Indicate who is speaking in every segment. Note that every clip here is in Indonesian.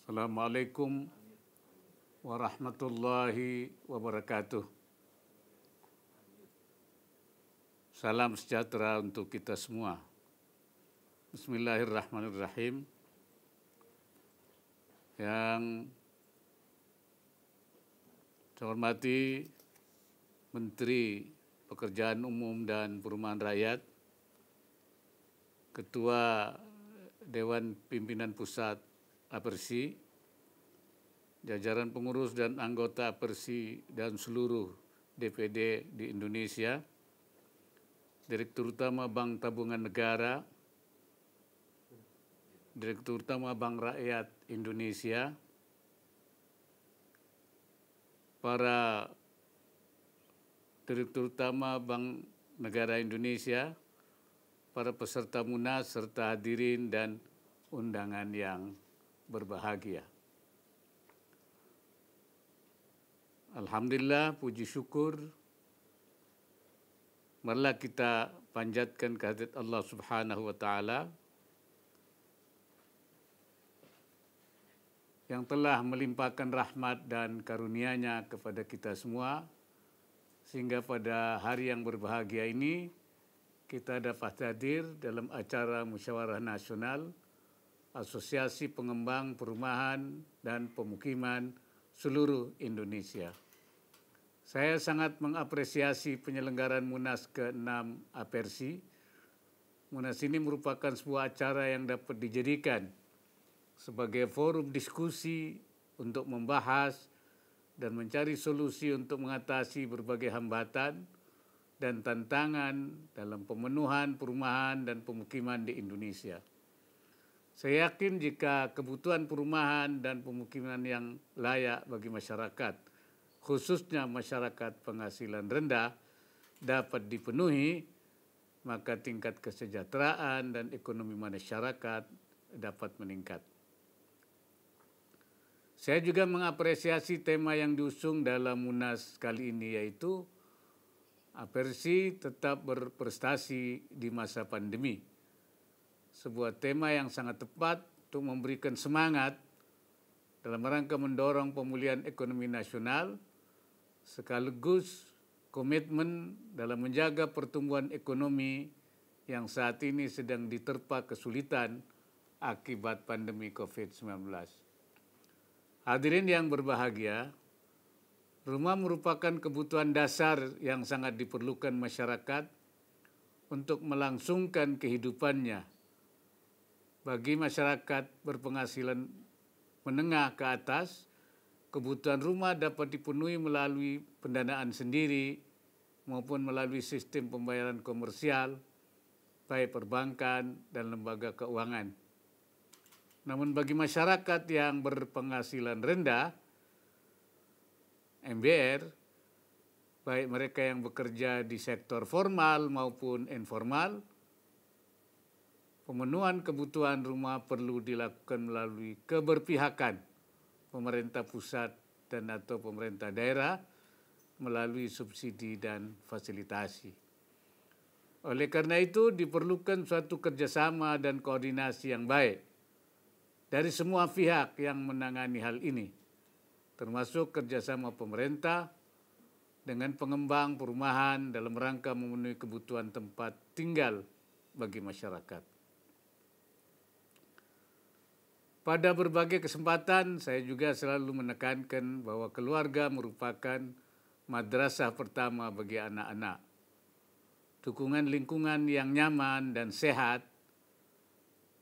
Speaker 1: Assalamualaikum warahmatullahi wabarakatuh. Salam sejahtera untuk kita semua. Bismillahirrahmanirrahim. Yang saya hormati Menteri Pekerjaan Umum dan Perumahan Rakyat, Ketua Dewan Pimpinan Pusat APERSI, jajaran pengurus dan anggota APERSI dan seluruh DPD di Indonesia, Direktur Utama Bank Tabungan Negara, Direktur Utama Bank Rakyat Indonesia, para Direktur Utama Bank Negara Indonesia, para peserta Munas serta hadirin dan undangan yang berbahagia. Alhamdulillah, puji syukur, marilah kita panjatkan kehadirat Allah Subhanahu wa Ta'ala yang telah melimpahkan rahmat dan karunia-Nya kepada kita semua, sehingga pada hari yang berbahagia ini kita dapat hadir dalam acara Musyawarah Nasional Asosiasi Pengembang Perumahan dan Pemukiman seluruh Indonesia. Saya sangat mengapresiasi penyelenggaraan Munas ke-6 APERSI. Munas ini merupakan sebuah acara yang dapat dijadikan sebagai forum diskusi untuk membahas dan mencari solusi untuk mengatasi berbagai hambatan dan tantangan dalam pemenuhan perumahan dan pemukiman di Indonesia. Saya yakin jika kebutuhan perumahan dan pemukiman yang layak bagi masyarakat, khususnya masyarakat penghasilan rendah, dapat dipenuhi, maka tingkat kesejahteraan dan ekonomi masyarakat dapat meningkat. Saya juga mengapresiasi tema yang diusung dalam Munas kali ini, yaitu APERSI tetap berprestasi di masa pandemi. Sebuah tema yang sangat tepat untuk memberikan semangat dalam rangka mendorong pemulihan ekonomi nasional, sekaligus komitmen dalam menjaga pertumbuhan ekonomi yang saat ini sedang diterpa kesulitan akibat pandemi COVID-19. Hadirin yang berbahagia, rumah merupakan kebutuhan dasar yang sangat diperlukan masyarakat untuk melangsungkan kehidupannya. Bagi masyarakat berpenghasilan menengah ke atas, kebutuhan rumah dapat dipenuhi melalui pendanaan sendiri maupun melalui sistem pembayaran komersial, baik perbankan dan lembaga keuangan. Namun bagi masyarakat yang berpenghasilan rendah, MBR, baik mereka yang bekerja di sektor formal maupun informal, pemenuhan kebutuhan rumah perlu dilakukan melalui keberpihakan pemerintah pusat dan atau pemerintah daerah melalui subsidi dan fasilitasi. Oleh karena itu diperlukan suatu kerjasama dan koordinasi yang baik dari semua pihak yang menangani hal ini, termasuk kerjasama pemerintah dengan pengembang perumahan dalam rangka memenuhi kebutuhan tempat tinggal bagi masyarakat. Pada berbagai kesempatan, saya juga selalu menekankan bahwa keluarga merupakan madrasah pertama bagi anak-anak. Dukungan lingkungan yang nyaman dan sehat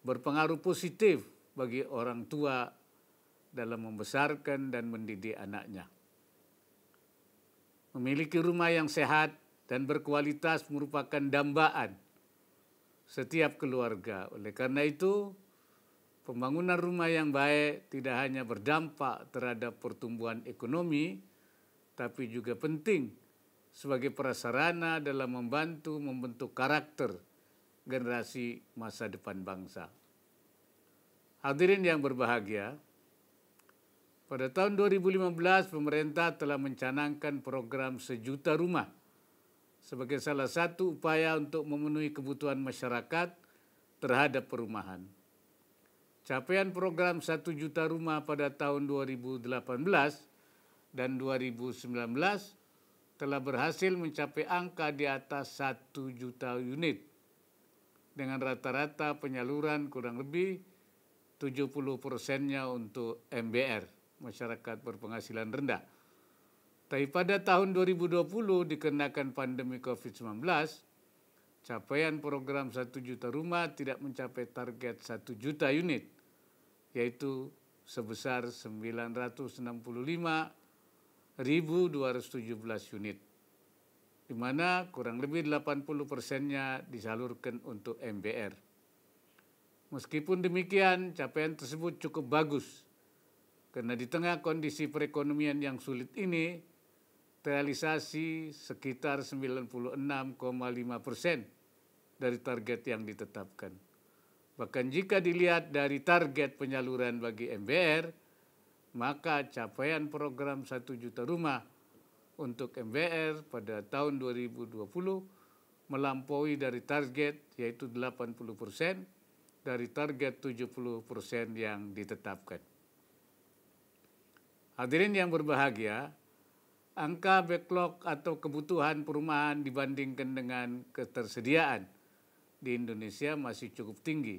Speaker 1: berpengaruh positif bagi orang tua dalam membesarkan dan mendidik anaknya. Memiliki rumah yang sehat dan berkualitas merupakan dambaan setiap keluarga. Oleh karena itu, pembangunan rumah yang baik tidak hanya berdampak terhadap pertumbuhan ekonomi, tapi juga penting sebagai prasarana dalam membantu membentuk karakter generasi masa depan bangsa. Hadirin yang berbahagia, pada tahun 2015 pemerintah telah mencanangkan program 1 juta rumah sebagai salah satu upaya untuk memenuhi kebutuhan masyarakat terhadap perumahan. Capaian program 1 juta rumah pada tahun 2018 dan 2019 telah berhasil mencapai angka di atas 1 juta unit dengan rata-rata penyaluran kurang lebih 70%-nya untuk MBR, masyarakat berpenghasilan rendah. Tapi pada tahun 2020 dikenakan pandemi COVID-19, capaian program 1 juta rumah tidak mencapai target 1 juta unit, yaitu sebesar 965.217 unit, di mana kurang lebih 80%-nya disalurkan untuk MBR. Meskipun demikian, capaian tersebut cukup bagus, karena di tengah kondisi perekonomian yang sulit ini, realisasi sekitar 96,5% dari target yang ditetapkan. Bahkan jika dilihat dari target penyaluran bagi MBR, maka capaian program 1 juta rumah untuk MBR pada tahun 2020 melampaui dari target, yaitu 80% dari target 70% yang ditetapkan. Hadirin yang berbahagia, angka backlog atau kebutuhan perumahan dibandingkan dengan ketersediaan di Indonesia masih cukup tinggi,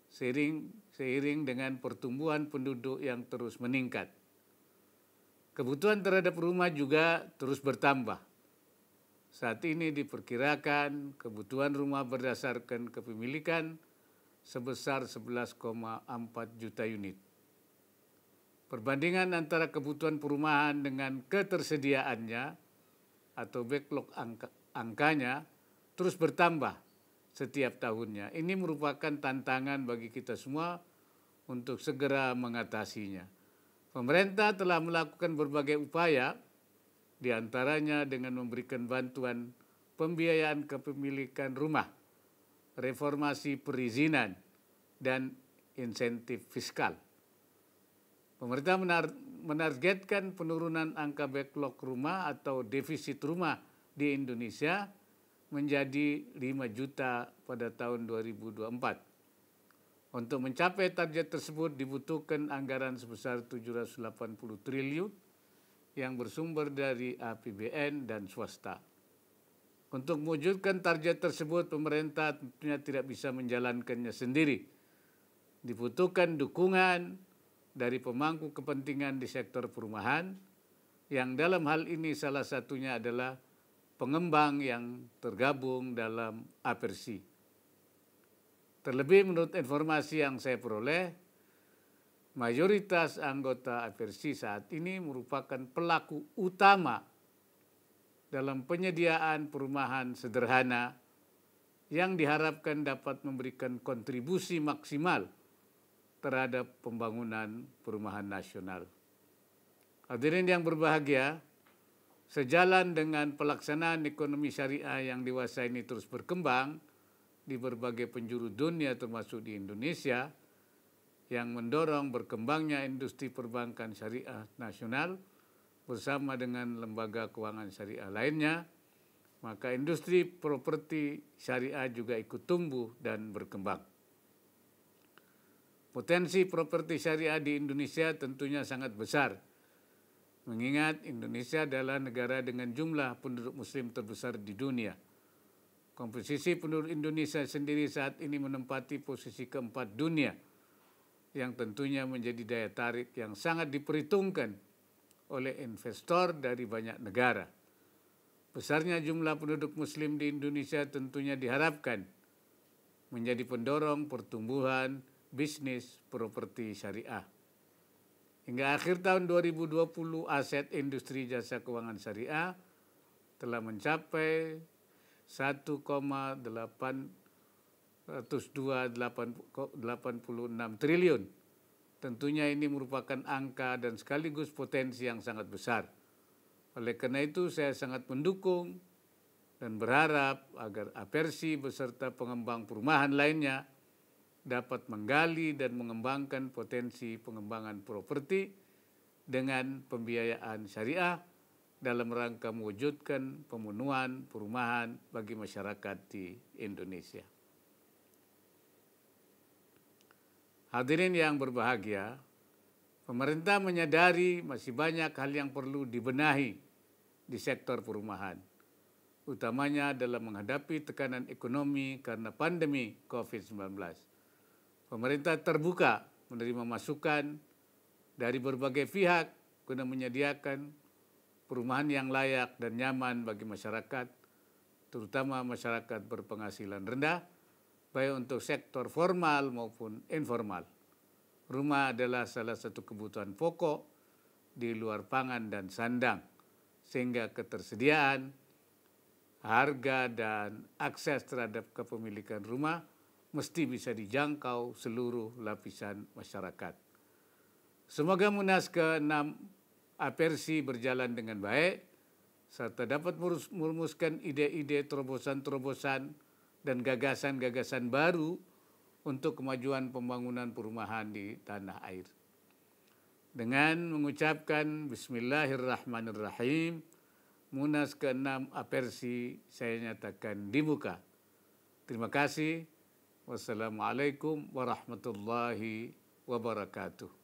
Speaker 1: seiring dengan pertumbuhan penduduk yang terus meningkat. Kebutuhan terhadap rumah juga terus bertambah. Saat ini diperkirakan kebutuhan rumah berdasarkan kepemilikan sebesar 11,4 juta unit. Perbandingan antara kebutuhan perumahan dengan ketersediaannya atau backlog angkanya terus bertambah setiap tahunnya. Ini merupakan tantangan bagi kita semua untuk segera mengatasinya. Pemerintah telah melakukan berbagai upaya, di antaranya dengan memberikan bantuan pembiayaan kepemilikan rumah, reformasi perizinan, dan insentif fiskal. Pemerintah menargetkan penurunan angka backlog rumah atau defisit rumah di Indonesia menjadi 5 juta pada tahun 2024. Untuk mencapai target tersebut dibutuhkan anggaran sebesar 780 triliun yang bersumber dari APBN dan swasta. Untuk mewujudkan target tersebut, pemerintah tentunya tidak bisa menjalankannya sendiri. Dibutuhkan dukungan dari pemangku kepentingan di sektor perumahan, yang dalam hal ini salah satunya adalah pengembang yang tergabung dalam Apersi. Terlebih menurut informasi yang saya peroleh, mayoritas anggota Apersi saat ini merupakan pelaku utama dalam penyediaan perumahan sederhana yang diharapkan dapat memberikan kontribusi maksimal terhadap pembangunan perumahan nasional. Hadirin yang berbahagia, sejalan dengan pelaksanaan ekonomi syariah yang dewasa ini terus berkembang di berbagai penjuru dunia termasuk di Indonesia, yang mendorong berkembangnya industri perbankan syariah nasional bersama dengan lembaga keuangan syariah lainnya, maka industri properti syariah juga ikut tumbuh dan berkembang. Potensi properti syariah di Indonesia tentunya sangat besar, mengingat Indonesia adalah negara dengan jumlah penduduk muslim terbesar di dunia. Komposisi penduduk Indonesia sendiri saat ini menempati posisi keempat dunia, yang tentunya menjadi daya tarik yang sangat diperhitungkan oleh investor dari banyak negara. Besarnya jumlah penduduk muslim di Indonesia tentunya diharapkan menjadi pendorong pertumbuhan bisnis properti syariah. Hingga akhir tahun 2020, aset industri jasa keuangan syariah telah mencapai 1,886 triliun. Tentunya ini merupakan angka dan sekaligus potensi yang sangat besar. Oleh karena itu, saya sangat mendukung dan berharap agar Apersi beserta pengembang perumahan lainnya dapat menggali dan mengembangkan potensi pengembangan properti dengan pembiayaan syariah dalam rangka mewujudkan pemenuhan perumahan bagi masyarakat di Indonesia. Hadirin yang berbahagia, pemerintah menyadari masih banyak hal yang perlu dibenahi di sektor perumahan, utamanya dalam menghadapi tekanan ekonomi karena pandemi COVID-19. Pemerintah terbuka menerima masukan dari berbagai pihak guna menyediakan perumahan yang layak dan nyaman bagi masyarakat, terutama masyarakat berpenghasilan rendah, baik untuk sektor formal maupun informal. Rumah adalah salah satu kebutuhan pokok di luar pangan dan sandang, sehingga ketersediaan, harga, dan akses terhadap kepemilikan rumah mesti bisa dijangkau seluruh lapisan masyarakat. Semoga Munas ke-6 Apersi berjalan dengan baik, serta dapat merumuskan ide-ide, terobosan-terobosan, dan gagasan-gagasan baru untuk kemajuan pembangunan perumahan di tanah air. Dengan mengucapkan Bismillahirrahmanirrahim, Munas ke-6 Apersi saya nyatakan dibuka. Terima kasih. Wassalamualaikum warahmatullahi wabarakatuh.